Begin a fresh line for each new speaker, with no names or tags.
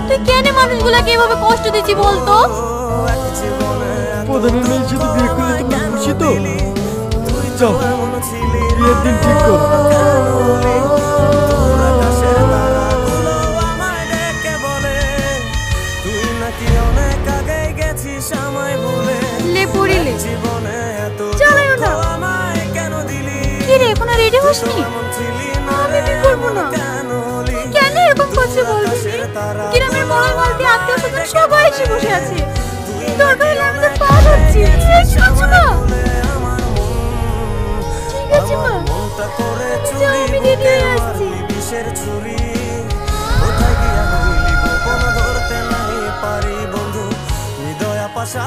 তুই কেন মানুষগুলোকে এভাবে কষ্ট দিচ্ছি বলতো?
প্রধানের মেয়ের সাথে বিয়ে করলে তোমরা খুশি তো? যাও বিয়ের দিন ঠিক করো।
লে পড়িলে চালাইও না। কি রে এখনো রেডি হসনি? আমি কি করবো না। কেন এরকম করছে বলবি? গ্রামের মরাল মালতি আত্মীয় স্বজন সবাই এসে বসে আছে। দরকার হলে আমি তো পা ধরছি। শুনছো না? ঠিক আছে মা, যাও আমি রেডি হয়ে আসছি।
ধরতে নাই পারি বন্ধু হৃদয় পাশা